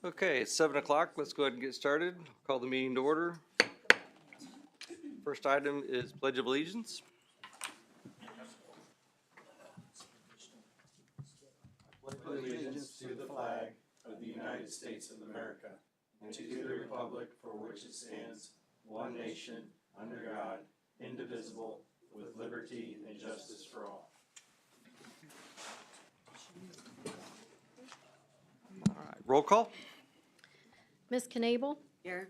Okay, it's 7 o'clock. Let's go ahead and get started. Call the meeting to order. First item is Pledge of Allegiance. Allegiance to the flag of the United States of America and to the republic for which it stands, one nation, under God, indivisible, with liberty and justice for all. All right, roll call. Ms. Knable? Here.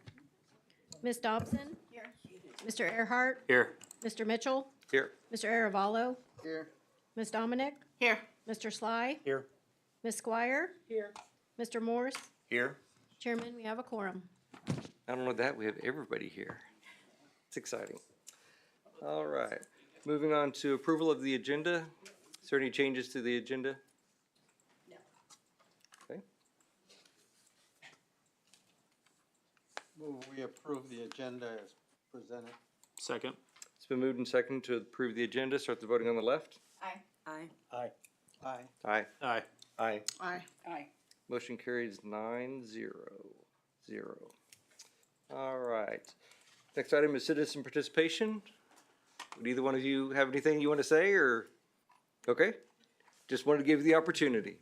Ms. Dobson? Here. Mr. Earhart? Here. Mr. Mitchell? Here. Mr. Aravalo? Here. Ms. Dominic? Here. Mr. Sly? Here. Ms. Squire? Here. Mr. Morse? Here. Chairman, we have a quorum. Not only that, we have everybody here. It's exciting. All right, moving on to approval of the agenda. Is there any changes to the agenda? No. Okay, Move we approve the agenda as presented. Second. it's been moved and seconded to approve the agenda. Start the voting on the left. Aye. Aye. Aye. Aye. Aye. Aye. Aye. Aye. Aye. Motion carries 9-0. All right. Next item is citizen participation. Would either one of you have anything you want to say or? Okay. Just wanted to give you the opportunity.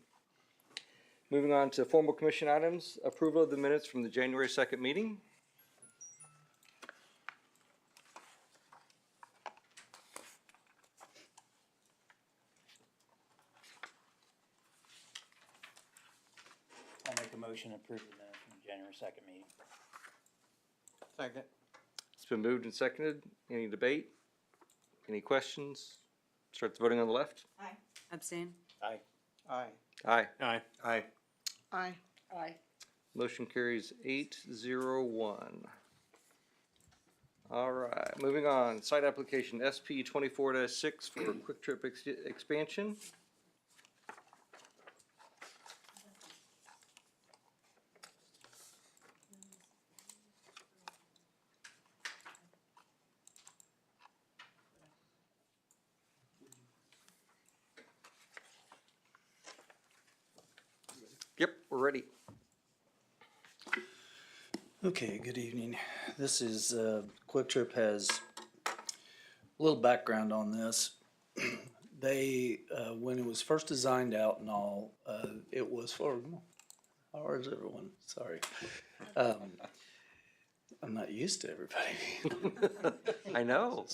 Moving on to formal commission items, approval of the minutes from the January 2nd meeting. I'll make a motion to approve the minutes from the January 2nd meeting. Second. It's been moved and seconded. Any debate? Any questions? Start the voting on the left. Aye. Abstain. Aye. Aye. Aye. Aye. Aye. Aye. Aye. Motion carries 8-0-1. All right, moving on. Site application SP 24-6 for Quick Trip expansion. Yep, we're ready. Okay, good evening. This is, Quick Trip has a little background on this. They, when it was first designed out and all, it was for, how is everyone? Sorry. I'm not used to everybody. I know.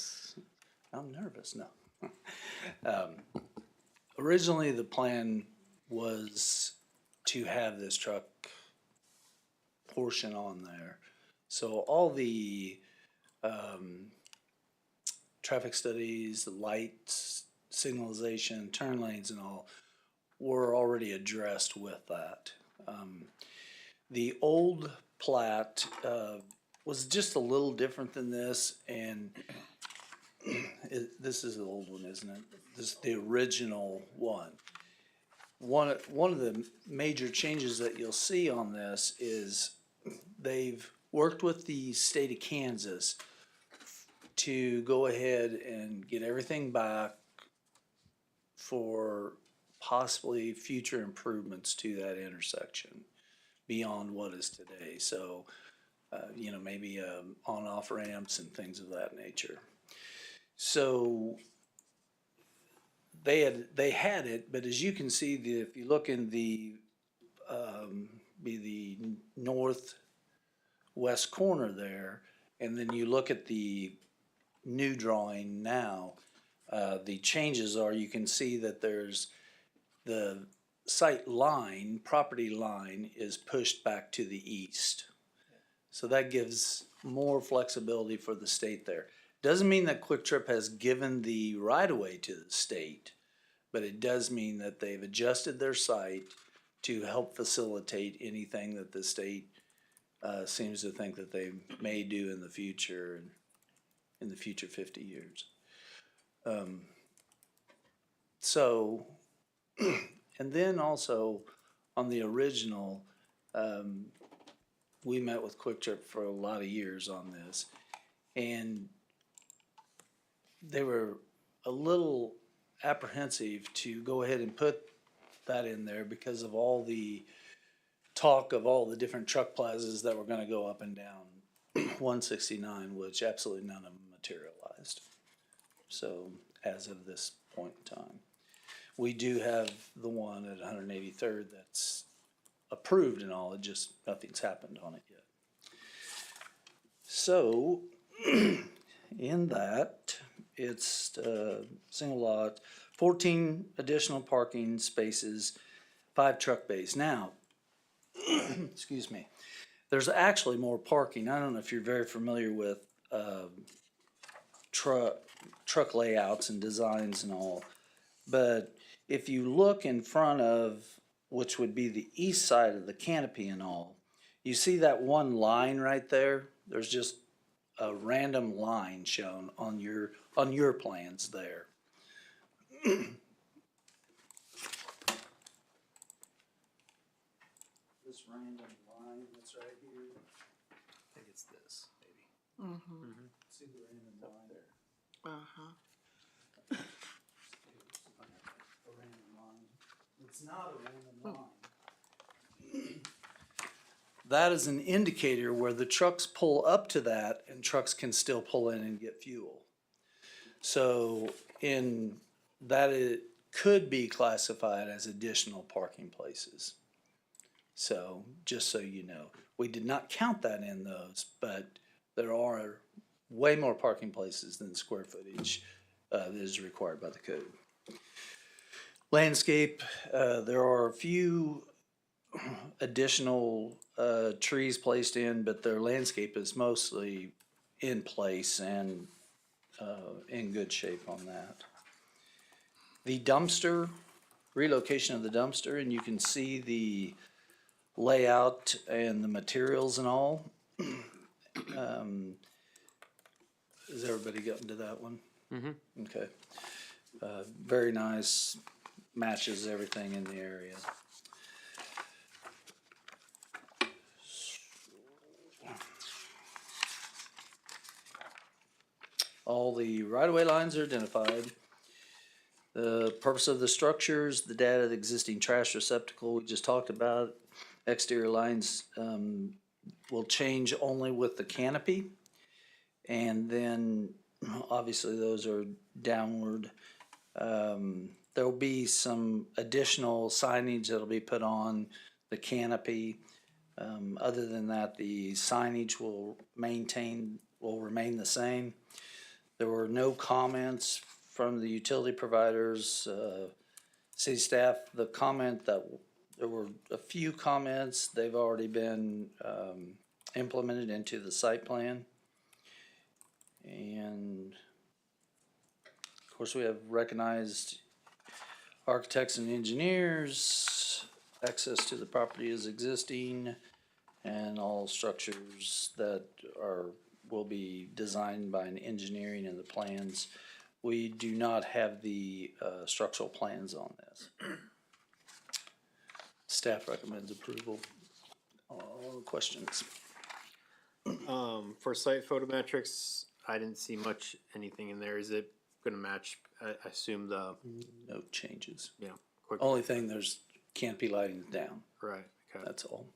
I'm nervous now. Originally, the plan was to have this truck portion on there. So all the traffic studies, the lights, signalization, turn lanes and all were already addressed with that. The old plat was just a little different than this, and this is the old one, isn't it? This is the original one. One of the major changes that you'll see on this is they've worked with the state of Kansas to go ahead and get everything back for possibly future improvements to that intersection beyond what is today. So, maybe on-off ramps and things of that nature. So they had it, but as you can see, if you look in the northwest corner there, and then you look at the new drawing now, the changes are, you can see that there's the site line, property line is pushed back to the east. So that gives more flexibility for the state there. Doesn't mean that Quick Trip has given the right-of-way to the state, but it does mean that they've adjusted their site to help facilitate anything that the state seems to think that they may do in the future, in the future 50 years. And then also on the original, we met with Quick Trip for a lot of years on this, and they were a little apprehensive to go ahead and put that in there because of all the talk of all the different truck plazas that were gonna go up and down 169, which absolutely none of them materialized. So as of this point in time, we do have the one at 183rd that's approved and all, it just, nothing's happened on it yet. So, in that, it's single lot, 14 additional parking spaces, 5 truck bays. Now, excuse me, there's actually more parking. I don't know if you're very familiar with truck layouts and designs and all, but if you look in front of, which would be the east side of the canopy and all, you see that one line right there? There's just a random line shown on your plans there. This random line that's right here, I think it's this, maybe. Mm-hmm. See the random line there? Uh-huh. A random line. It's not a random line. That is an indicator where the trucks pull up to that and trucks can still pull in and get fuel. So in that, it could be classified as additional parking places. So just so you know, we did not count that in those, but there are way more parking places than the square footage that is required by the code. Landscape, there are a few additional trees placed in, but their landscape is mostly in place and in good shape on that. The dumpster, relocation of the dumpster, and you can see the layout and the materials and all. Has everybody gotten to that one? Mm-hmm. Okay. Very nice, matches everything in the area. All the right-of-way lines are identified. The purpose of the structures, the data, the existing trash receptacle we just talked about. Exterior lines will change only with the canopy. And then obviously those are downward. There'll be some additional signage that'll be put on the canopy. Other than that, the signage will remain the same. There were no comments from the utility providers, city staff. The comment that there were a few comments, they've already been implemented into the site plan. And of course, we have recognized architects and engineers. Access to the property is existing, and all structures that will be designed by an engineering in the plans. We do not have the structural plans on this. Staff recommends approval. All questions? For site photometrics, I didn't see anything in there. Is it gonna match, I assume No changes. quick, Only thing, there's canopy lighting down. right, okay. That's all.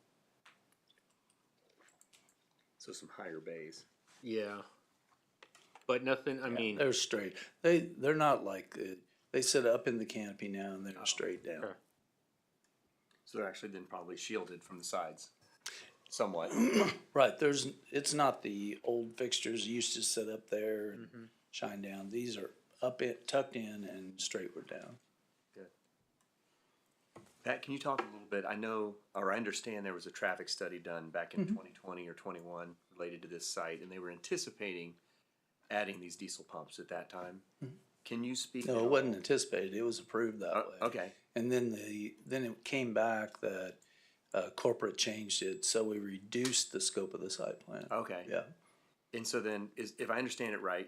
So some higher bays. Yeah. But nothing, I mean, They're straight. They're not like, they sit up in the canopy now and they're straight down. okay. So they're actually then probably shielded from the sides somewhat. Right, it's not the old fixtures used to sit up there and shine down. These are tucked in and straightward down. Pat, can you talk a little bit? I know, or I understand there was a traffic study done back in 2020 or 21 related to this site, and they were anticipating adding these diesel pumps at that time. Can you speak? No, it wasn't anticipated. It was approved that way. Okay. And then it came back that corporate changed it, so we reduced the scope of the site plan. Okay. Yeah. And so then, if I understand it right,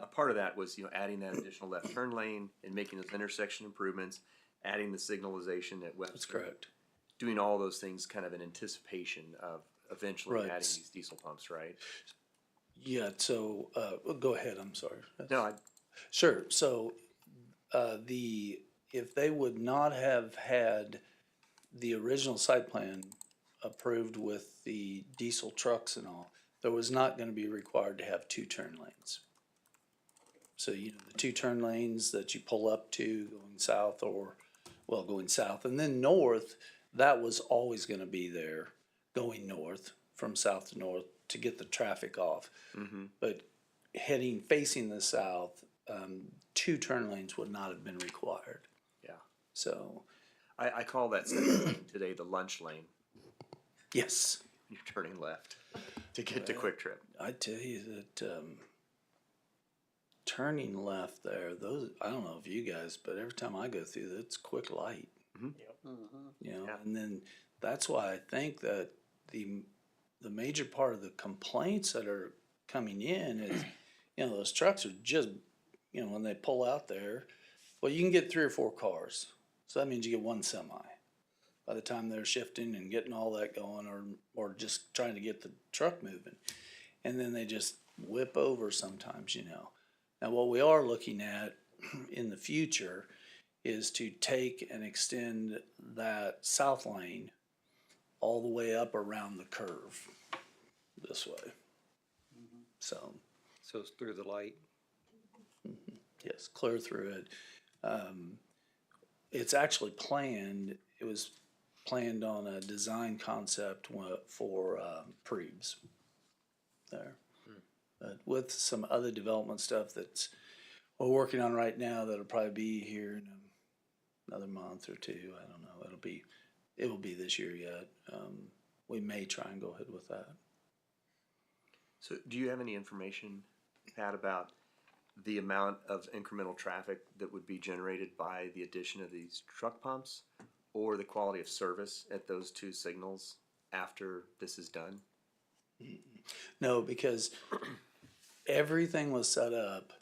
a part of that was, adding that additional left turn lane and making those intersection improvements, adding the signalization at Webster. That's correct. Doing all those things kind of in anticipation of eventually Right. adding these diesel pumps, right? Yeah, so, go ahead, I'm sorry. No, Sure, so, if they would not have had the original site plan approved with the diesel trucks and all, there was not gonna be required to have two turn lanes. So, you know, the two turn lanes that you pull up to going south going south and then north, that was always gonna be there going north from south to north to get the traffic off. But facing the south, two turn lanes would not have been required. Yeah. So, I call that second lane today the lunch lane. yes, You're turning left to get to Quick Trip. I tell you that, turning left there, I don't know if you guys, but every time I go through, it's quick light. You know, Yeah. and then that's why I think that the major part of the complaints that are coming in is, you know, those trucks are just, you know, when they pull out there, well, you can get 3 or 4 cars. So that means you get one semi. By the time they're shifting and getting all that going or just trying to get the truck moving. And then they just whip over sometimes, you know. Now, what we are looking at in the future is to take and extend that south lane all the way up around the curve this way. So, So it's through the light. yes, clear through it. It's actually planned, it was planned on a design concept for Prebes there. But with some other development stuff that's we're working on right now, that'll probably be here in another month or two. I don't know. It will be this year yet. We may try and go ahead with that. So do you have any information, Pat, about the amount of incremental traffic that would be generated by the addition of these truck pumps or the quality of service at those two signals after this is done? No, because everything was set up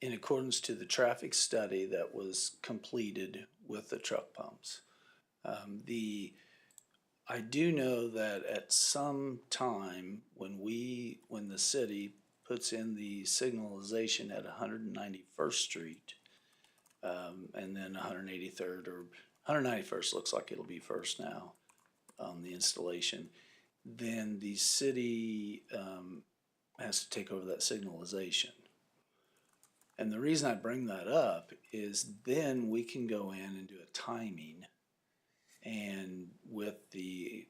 in accordance to the traffic study that was completed with the truck pumps. I do know that at some time when the city puts in the signalization at 191st Street, and then 183rd or 191st looks like it'll be first now on the installation, then the city has to take over that signalization. And the reason I bring that up is then we can go in and do a timing and with the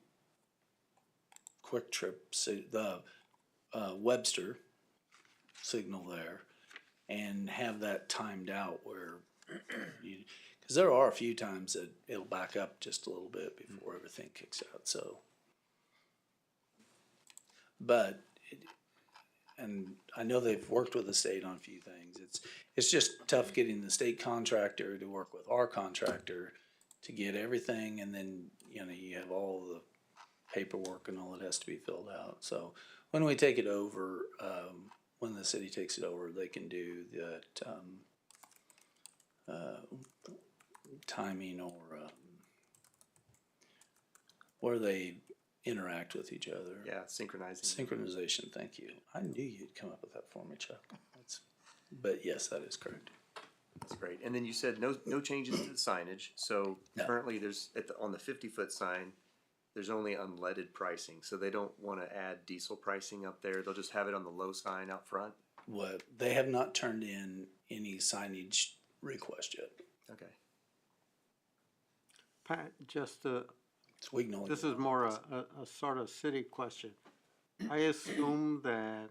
Quick Trip, the Webster signal there and have that timed out where because there are a few times that it'll back up just a little bit before everything kicks out, so. But, and I know they've worked with the state on a few things. It's just tough getting the state contractor to work with our contractor to get everything, and then, you know, you have all the paperwork and all that has to be filled out. So when we take it over, when the city takes it over, they can do that, timing or, where they interact with each other. Yeah, synchronizing. Synchronization, thank you. I knew you'd come up with that for me, Chuck. But yes, that is correct. That's great. And then you said no changes to the signage. So No. currently there's on the 50-foot sign, there's only unleaded pricing. So they don't want to add diesel pricing up there. They'll just have it on the low sign out front. What, they have not turned in any signage request yet. Okay. Pat, just, So we can only. this is more a sort of city question. I assume that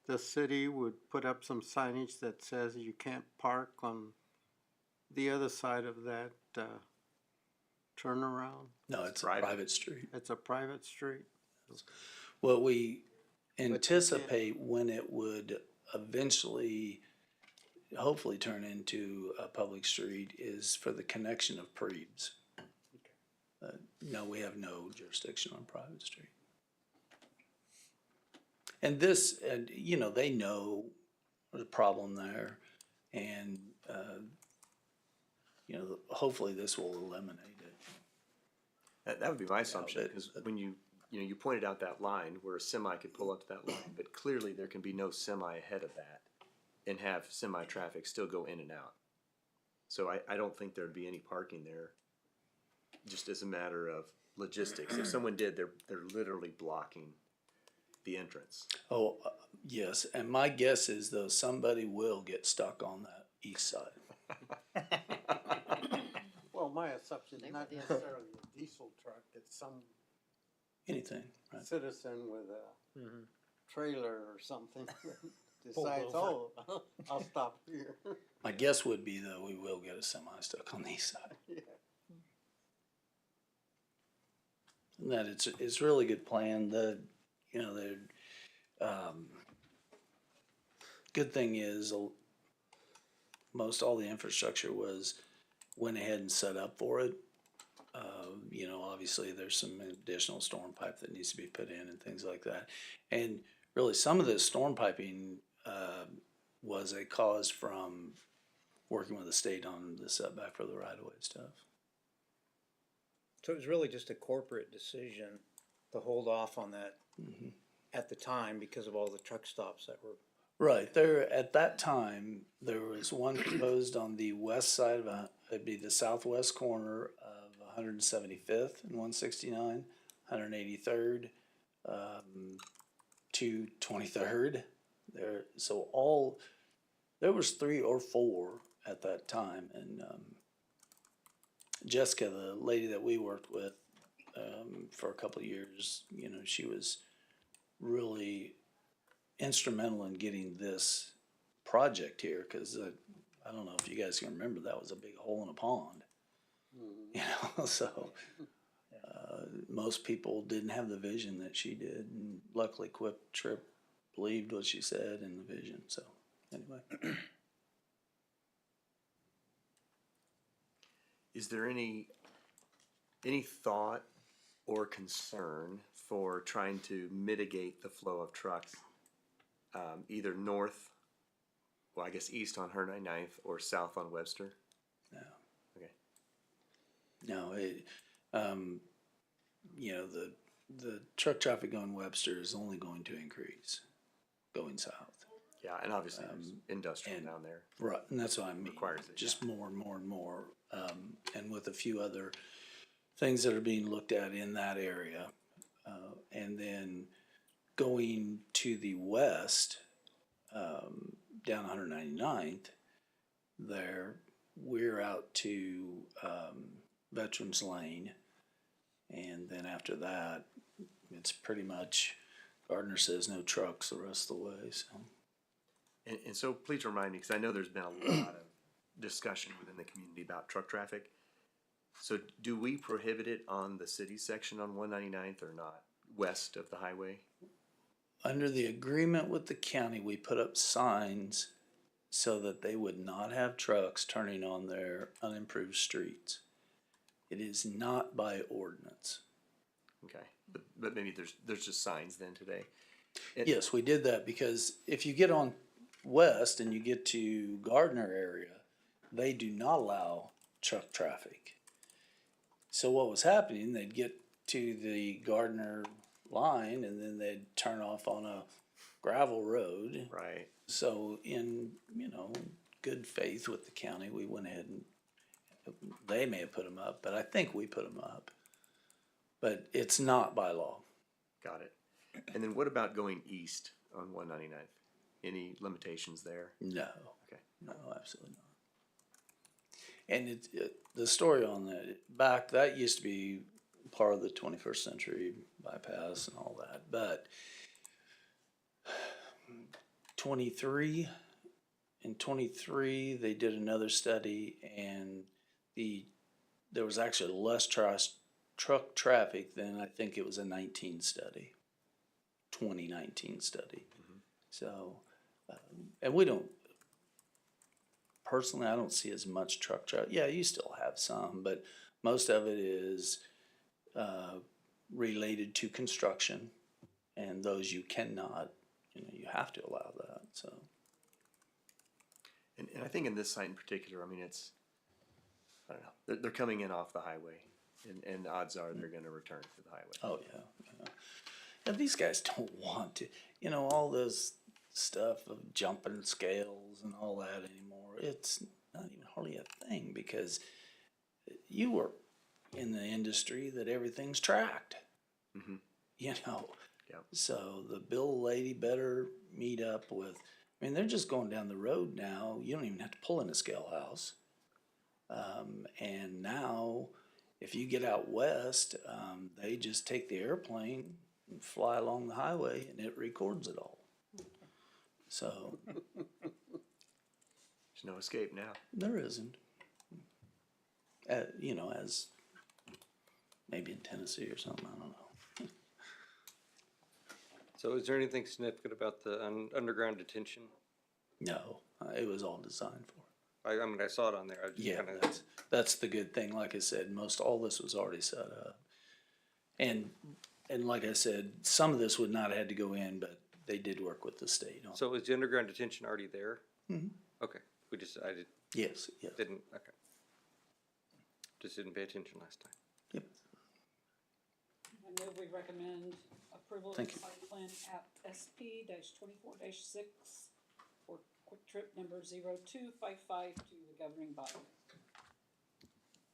the city would put up some signage that says you can't park on the other side of that, turnaround. No, it's a private. private street. It's a private street. What we anticipate when it would eventually, hopefully turn into a public street is for the connection of Prebes. No, we have no jurisdiction on private street. And this, and you know, they know the problem there, and you know, hopefully this will eliminate it. That would be my assumption, but- because when you pointed out that line where a semi could pull up to that line, but clearly there can be no semi ahead of that and have semi traffic still go in and out. So I don't think there'd be any parking there. just as a matter of logistics. If someone did, they're literally blocking the entrance. Oh, yes, and my guess is though, somebody will get stuck on that east side. Well, my assumption is not necessarily a diesel truck, it's some Anything, right? citizen with a Mhm. trailer or something decides, oh, I'll stop here. My guess would be though, we will get a semi stuck on the east side. Yeah. And that it's really good plan. You know, good thing is most all the infrastructure went ahead and set up for it. You know, obviously there's some additional storm pipe that needs to be put in and things like that. And really some of this storm piping, was a cause from working with the state on the setback for the right of way stuff. So it was really just a corporate decision to hold off on that at the time because of all the truck stops that were. Right, there, at that time, there was one proposed on the west side of, it'd be the southwest corner of 175th and 169, 183rd, to 23rd. There was 3 or 4 at that time, and, Jessica, the lady that we worked with, for a couple of years, you know, she was really instrumental in getting this project here, because I don't know if you guys can remember, that was a big hole in a pond. You know, so most people didn't have the vision that she did, and luckily Quick Trip believed what she said in the vision. So anyway, Is there any thought or concern for trying to mitigate the flow of trucks, either north, well, I guess east on 199th or south on Webster? no, Okay. no, you know, the truck traffic on Webster is only going to increase going south. Yeah, and obviously there's industrial and- down there. Right, and that's what I mean. Requires it, Just more and more and more, and with a few other things that are being looked at in that area. And then going to the west, down 199th, there, we're out to, Veterans Lane. And then after that, it's pretty much, Gardner says no trucks the rest of the way, so. And so please remind me, because I know there's been a lot of discussion within the community about truck traffic. So do we prohibit it on the city section on 199th or not, west of the highway? Under the agreement with the county, we put up signs so that they would not have trucks turning on their unimproved streets. It is not by ordinance. Okay, but maybe there's just signs then today. And- Yes, we did that because if you get on west and you get to Gardner area, they do not allow truck traffic. So what was happening, they'd get to the Gardner line and then they'd turn off on a gravel road. Right, So in, you know, good faith with the county, we went ahead and, they may have put them up, but I think we put them up. But it's not by law. got it. And then what about going east on 199th? Any limitations there? No. Okay. No, absolutely not. And the story on that used to be part of the 21st century bypass and all that, but 23 they did another study and there was actually less truck traffic than I think it was a 2019 study. So, and we don't, personally, I don't see as much truck traffic. Yeah, you still have some, but most of it is related to construction, and those you cannot, you know, you have to allow that, so. And I think in this site in particular, I mean, I don't know, they're coming in off the highway, and the odds are they're gonna return to the highway. Oh, yeah, yeah. And these guys don't want to, you know, all this stuff of jumping scales and all that anymore. It's not even hardly a thing because you in the industry that everything's tracked. Mhm. You know? Yep. So the bill lady better meet up with, I mean, they're just going down the road now. You don't even have to pull in a scale house. And now, if you get out west, they just take the airplane and fly along the highway and it records it all. So There's no escape now. there isn't. You know, as maybe in Tennessee or something, I don't know. So is there anything significant about the underground detention? No, it was all designed for. I mean, I saw it on there. I just Yeah, kinda, that's the good thing. Like I said, all this was already set up. And like I said, some of this would not have had to go in, but they did work with the state on. so is the underground detention already there? Mhm. Okay, I Yes, yes. didn't, okay. Just didn't pay attention last time. Yep. I move we recommend approval of Thank you. site plan app SP '24 6 for Quick Trip number 0255 to the governing body.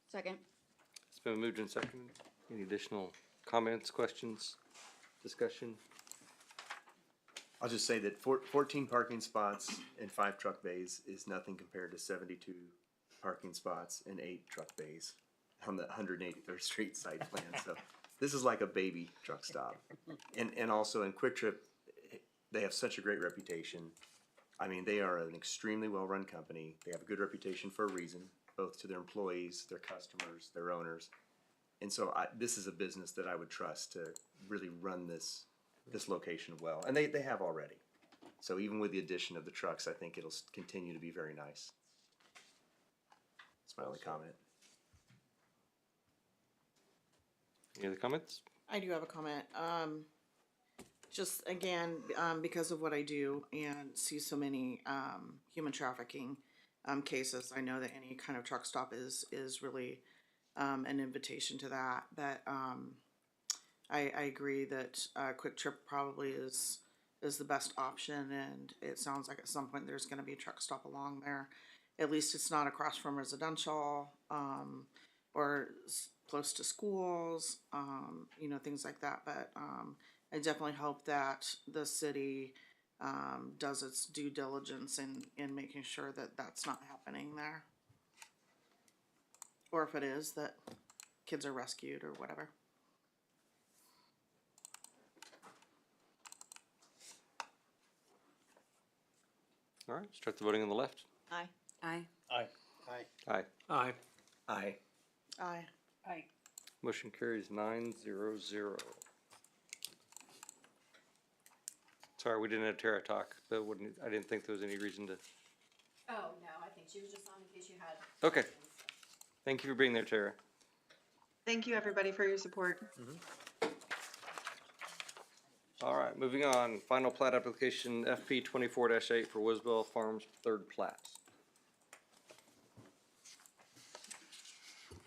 Second. It's been moved and seconded. Any additional comments, questions, discussion? I'll just say that 14 parking spots and 5 truck bays is nothing compared to 72 parking spots and 8 truck bays on the 183rd Street site plan. So this is like a baby truck stop. And also in Quick Trip, they have such a great reputation. I mean, they are an extremely well-run company. They have a good reputation for a reason, both to their employees, their customers, their owners. And so this is a business that I would trust to really run this location well. And they have already. So even with the addition of the trucks, I think it'll continue to be very nice. That's my only comment. Any other comments? I do have a comment. Just again, because of what I do and see so many human trafficking cases, I know that any kind of truck stop is really an invitation to that. But I agree that Quick Trip probably is the best option, and it sounds like at some point there's going to be a truck stop along there. At least it's not across from residential or close to schools, you know, things like that. But I definitely hope that the city does its due diligence in making sure that that's not happening there. Or if it is, that kids are rescued or whatever. All right, start the voting on the left. Aye. Aye. Aye. Aye. Aye. Aye. Aye. Motion carries 9-0-0. Sorry, we didn't have Tara talk, but I didn't think there was any reason to. Oh, no, I think she was just on in case you had. Okay. Thank you for being there, Tara. Thank you, everybody, for your support. All right, moving on. Final plat application FP 24-8 for Wiswell Farms third plat.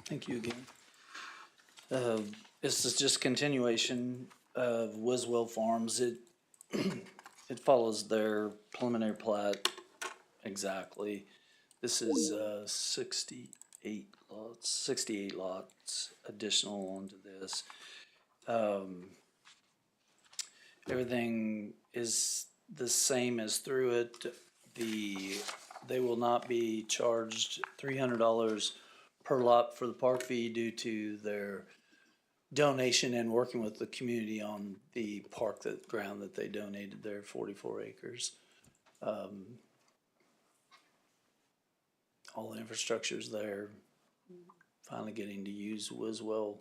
Thank you again. This is just continuation of Wiswell Farms. It follows their preliminary plat exactly. This is 68 lots additional onto this. Everything is the same as through it. They will not be charged $300 per lot for the park fee due to their donation and working with the community on the park ground that they donated there, 44 acres. All the infrastructure's there. Finally getting to use Wiswell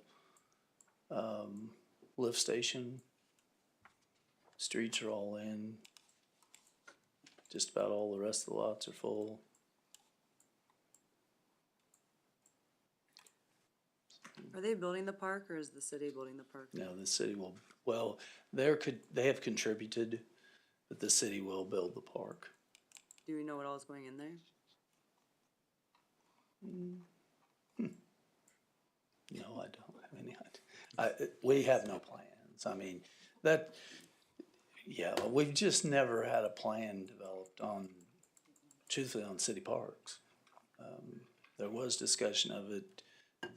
lift station. Streets are all in. Just about all the rest of the lots are full. Are they building the park or is the city building the park? No, the city will, well, they have contributed, but the city will build the park. Do we know what all is going in there? No, I don't have any idea. We have no plans. I mean, we've just never had a plan developed truthfully on city parks. There was discussion of it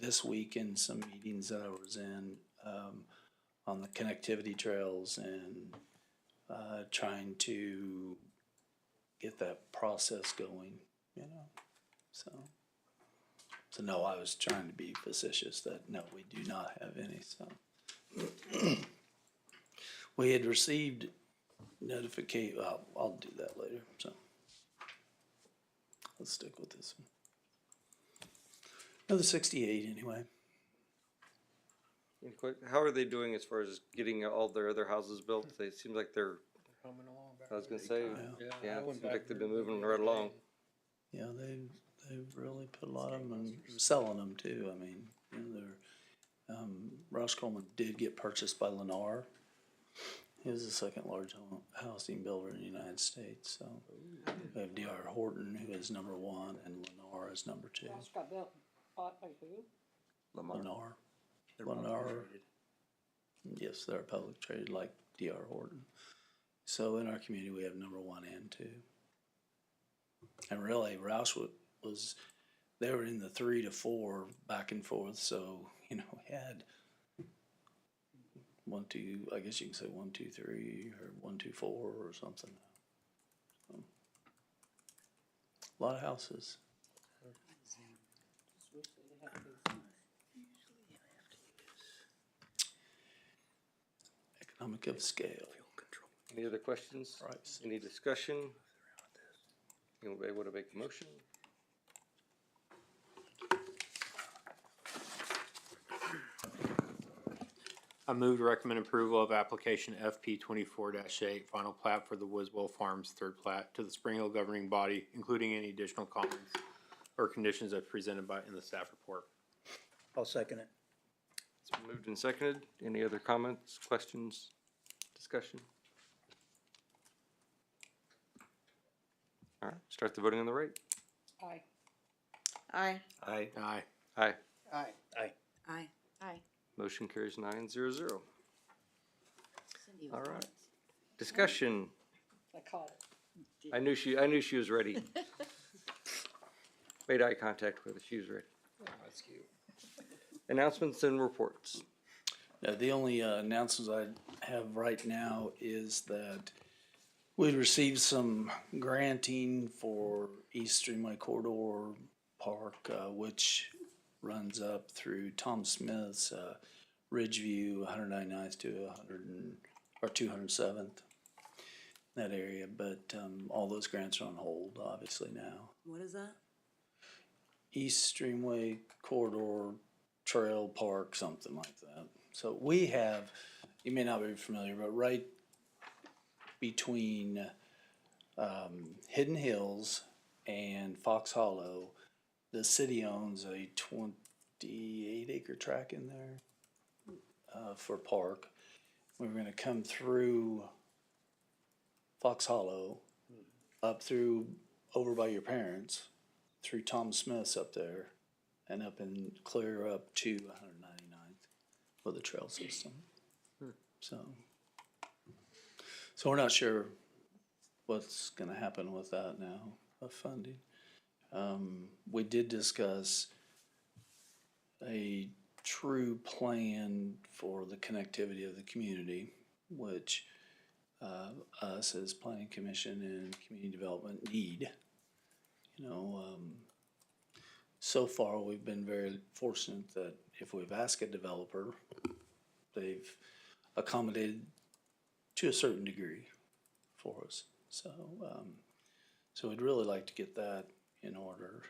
this week in some meetings that I was in, on the connectivity trails and, trying to get that process going, you know, so. So no, I was trying to be facetious that no, we do not have any, so. We had received notification, I'll do that later, so. Let's stick with this one. Another 68 anyway. How are they doing as far as getting all their other houses built? They seem like they're, Coming along. I was gonna say, yeah, I it went seems back like they've there been moving the right other along. day. Yeah, they've really put a lot of them and selling them too. I mean, you know, they're, Roush Coleman did get purchased by Lennar. He was the second largest housing builder in the United States, so. We have D.R. Horton, who is number one, and Lennar is number two. Ross got bought by who? Lennar. They're publicly Lennar. traded. Yes, they're public traded like D.R. Horton. So in our community, we have number one and two. And really, Roush was, they were in the 3 to 4 back and forth, so, you know, we had 1, 2, I guess you can say 1, 2, 3, or 1, 2, 4 or something. So, a lot of houses. Just wish they'd have those. Economic of scale. Any other questions? Right. Any discussion? Anybody want to make a motion? I move to recommend approval of application FP 24-8, final plat for the Wiswell Farms third plat to the Spring Hill governing body, including any additional comments or conditions as presented in the staff report. I'll second it. It's been moved and seconded. Any other comments, questions, discussion? All right, start the voting on the right. Aye. Aye. Aye. Aye. Aye. Aye. Aye. Aye. Motion carries 9-0. Cindy was All on right. it. Discussion. I caught it. I knew she was ready. Made eye contact with her. She was ready. That's cute. Announcements and reports. Now, the only announcements I have right now is that we received some granting for East Streamway Corridor Park, which runs up through Tom Smith's Ridgeview, 199th to 207th, that area. But all those grants are on hold, obviously now. What is that? East Streamway Corridor Trail Park, something like that. So we have, you may not be familiar, but right between Hidden Hills and Fox Hollow, the city owns a 28-acre tract in there for park. We're gonna come through Fox Hollow, up through, over by your parents, through Tom Smith's up there, and up and clear up to 199th for the trail system. So we're not sure what's gonna happen with that now, of funding. We did discuss a true plan for the connectivity of the community, which us as Planning Commission and Community Development need. You know, so far we've been very fortunate that if we've asked a developer, they've accommodated to a certain degree for us. So, so we'd really like to get that in order.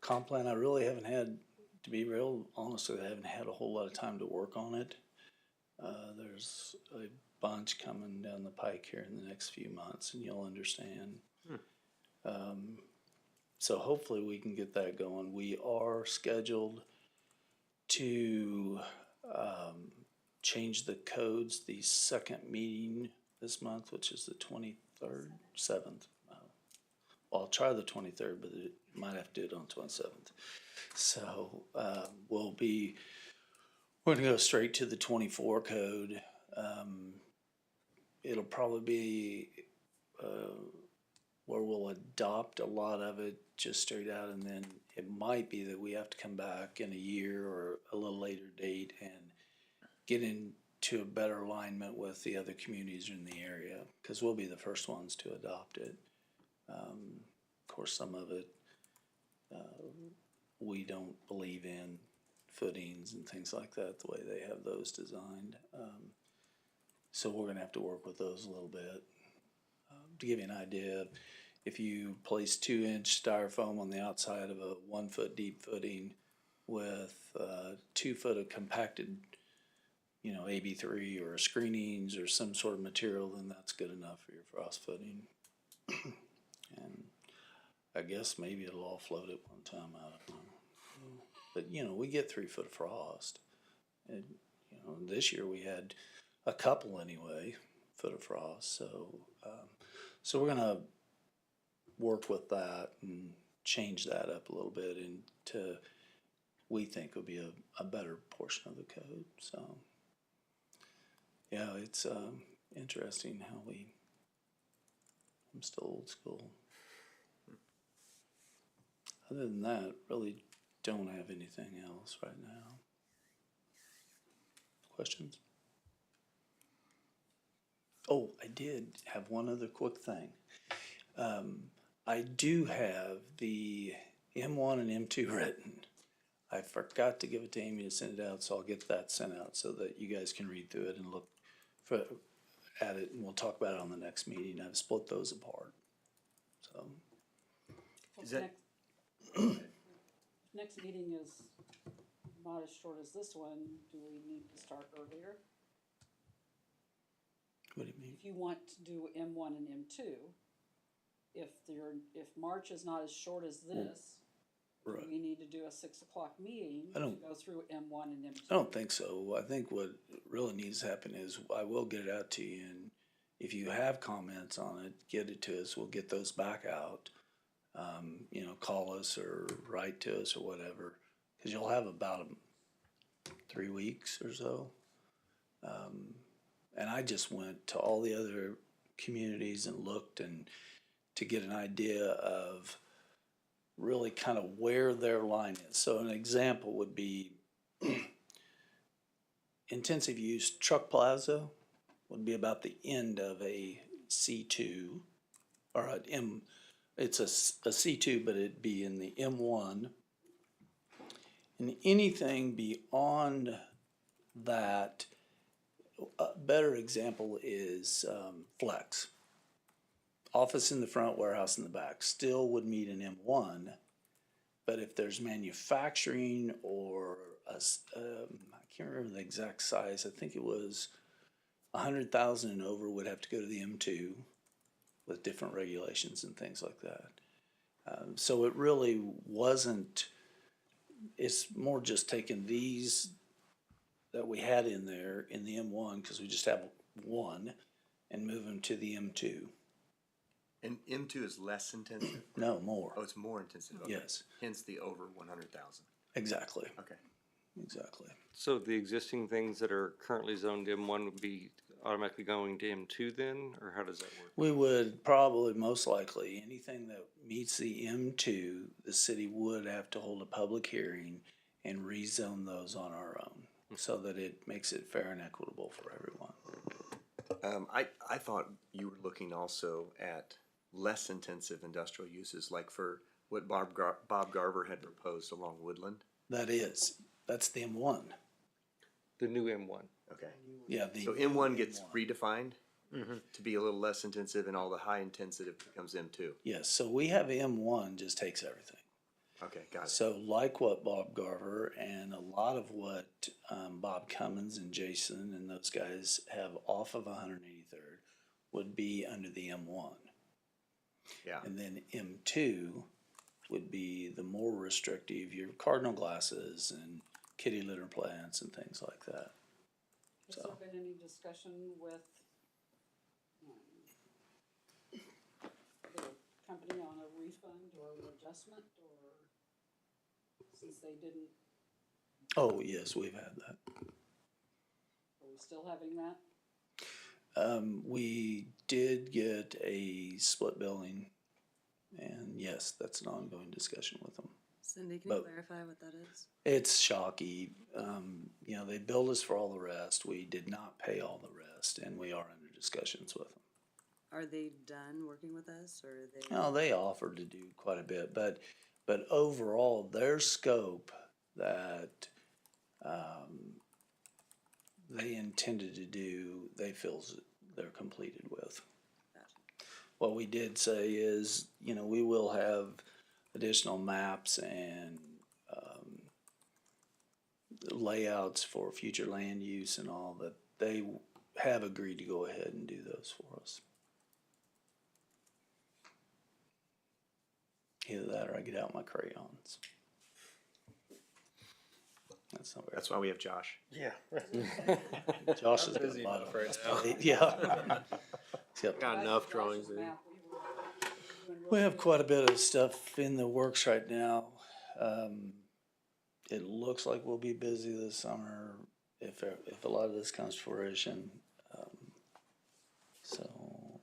Comp plan, I really haven't had, to be real honest, I haven't had a whole lot of time to work on it. There's a bunch coming down the pike here in the next few months, and you'll understand. So hopefully we can get that going. We are scheduled to change the codes the second meeting this month, which is the 23rd, 7th. Well, I'll try the 23rd, but it might have to do it on 27th. So we're going to go straight to the 24 code. It'll probably be where we'll adopt a lot of it just straight out, and then it might be that we have to come back in a year or a little later date and get into a better alignment with the other communities in the area, because we'll be the first ones to adopt it. Of course, some of it we don't believe in footings and things like that, the way they have those designed. So we're gonna have to work with those a little bit. To give you an idea, if you place 2-inch styrofoam on the outside of a 1 foot deep footing with 2 foot of compacted, AB3 or screenings or some sort of material, then that's good enough for your frost footing. And I guess maybe it'll all float at one time, I don't know. But, we get 3 foot of frost. And, this year we had a couple anyway, foot of frost. So we're gonna work with that and change that up a little bit into, we think will be a better portion of the code. So, yeah, it's interesting how I'm still old school. Other than that, really don't have anything else right now. Questions? Oh, I did have one other quick thing. I do have the M1 and M2 written. I forgot to give it to Amy to send it out, so I'll get that sent out so that you guys can read through it and look at it, and we'll talk about it on the next meeting. I've split those apart. So, Is that- Next meeting is not as short as this one. Do we need to start earlier? what do you mean? If you want to do M1 and M2, if March is not as short as this, Right. do we need to do a 6 o'clock meeting I to don't- go through M1 and M2? I don't think so. I think what really needs to happen is I will get it out to you, and if you have comments on it, get it to us. We'll get those back out. Call us or write to us or whatever, because you'll have about 3 weeks or so. And I just went to all the other communities and looked and to get an idea of really kind of where their line is. So an example would be intensive use truck plaza would be about the end of a C2 or an M. It's a C2, but it'd be in the M1. And anything beyond that, a better example is flex. Office in the front, warehouse in the back, still would meet an M1. But if there's manufacturing or I can't remember the exact size, I think it was 100,000 and over would have to go to the M2 with different regulations and things like that. So it really wasn't, it's more just taking these that we had in there in the M1, because we just have one, and move them to the M2. And M2 is less intensive? No, more. Oh, it's more intensive? Okay. Yes, Hence the over 100,000. exactly, Okay. exactly. So the existing things that are currently zoned M1 would be automatically going to M2 then, or how does that work? We would probably, most likely, anything that meets the M2, the city would have to hold a public hearing and rezone those on our own, so that it makes it fair and equitable for everyone. I thought you were looking also at less intensive industrial uses, like for what Bob Garver had proposed along Woodland. That's the M1. The new M1. Okay. Yeah. So M1 gets redefined to be a little less intensive, and all the high intensive becomes M2. Yes, so we have M1 just takes everything. Okay, got it. So like what Bob Garver and a lot of what Bob Cummins and Jason and those guys have off of 183rd would be under the M1. Yeah. And then M2 would be the more restrictive, your cardinal glasses and kitty litter plants and things like that. Has there been any discussion with the company on a refund or an adjustment, or since they didn't, Oh, yes, we've had that. are we still having that? We did get a split billing And yes, that's an ongoing discussion with them. Cindy, can you But- clarify what that is? It's shocky. You know, they billed us for all the rest. We did not pay all the rest, and we are under discussions with them. Are they done working with us, or are they? No, they offered to do quite a bit, but overall, their scope that they intended to do, they feel they're completed with. Gotcha. What we did say is, you know, we will have additional maps and layouts for future land use and all that. They have agreed to go ahead and do those for us. Either that or I get out my crayons. That's not very. That's why we have Josh. Yeah. Josh has got busy a lot enough of right now. Yeah. He's got- Got enough drawings there. We have quite a bit of stuff in the works right now. It looks like we'll be busy this summer if a lot of this comes to fruition.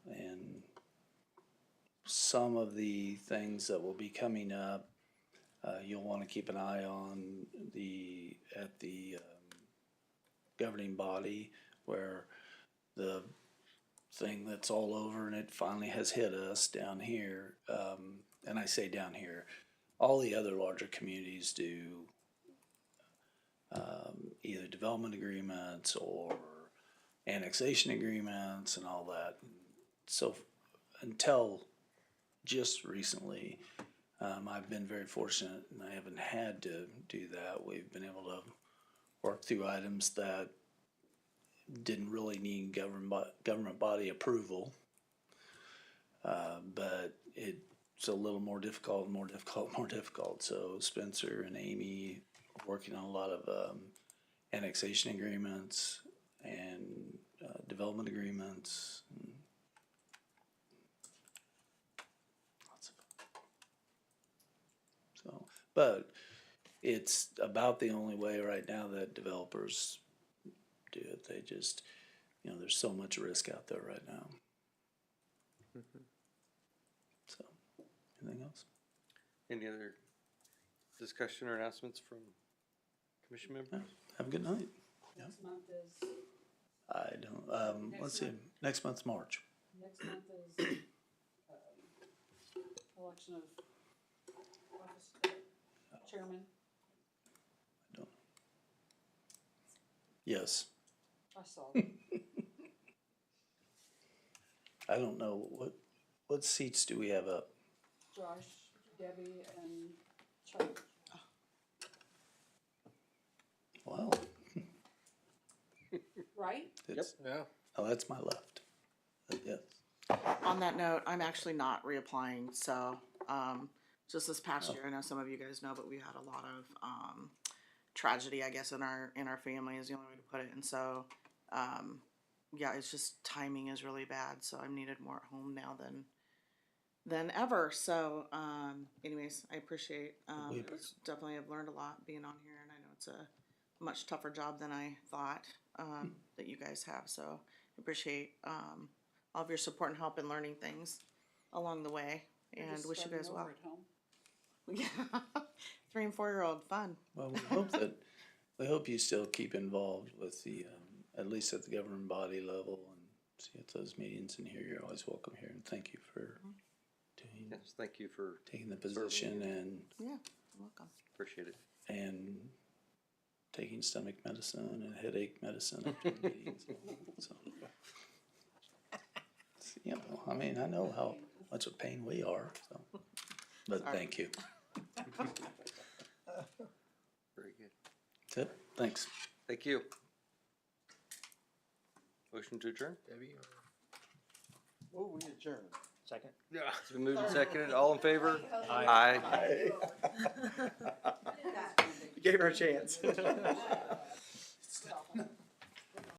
And some of the things that will be coming up, you'll want to keep an eye on at the governing body, where the thing that's all over and it finally has hit us down here. And I say down here, all the other larger communities do either development agreements or annexation agreements and all that. So until just recently, I've been very fortunate and I haven't had to do that. We've been able to work through items that didn't really need government body approval. But it's a little more difficult. So Spencer and Amy are working on a lot of annexation agreements and development agreements. And lots of so, but it's about the only way right now that developers do it. They just, you know, there's so much risk out there right now. So, anything else? Any other discussion or announcements from commission members? Have a good night. Next month is, I don't, let's see, next month's March. next month is, election of office, chairman. Yes. I saw it. I don't know, what seats do we have up? Josh, Debbie, and Chuck. Wow. Right? It's, Yeah. oh, that's my left. Yes. On that note, I'm actually not reapplying, so, just this past year, I know some of you guys know, but we had a lot of, tragedy, I guess, in our family is the only way to put it, and so, yeah, it's just timing is really bad, so I'm needed more at home now than ever, so, anyways, I appreciate, it's definitely I've learned a lot being on here, and I know it's a much tougher job than I thought, that you guys have, so I appreciate, all of your support and help in learning things along the way, and Just wish you starting guys well. over at home. Yeah, 3 and 4-year-old fun. Well, we hope you still keep involved with the, at least at the governing body level and see at those meetings and here, you're always welcome here and thank you for doing, Yes, thank you for, taking the position and, Yeah, you're welcome. appreciate it. and taking stomach medicine and headache medicine after the meetings. So, you know, I mean, I know how much of pain we are, so, but Sorry. thank you. Very good. That's it, thanks. Thank you. Motion to adjourn? Debbie? Oh, we adjourn. Second. Yeah. It's been moved and seconded. All in favor? Aye. Aye. You gave her a chance. Stop 'em.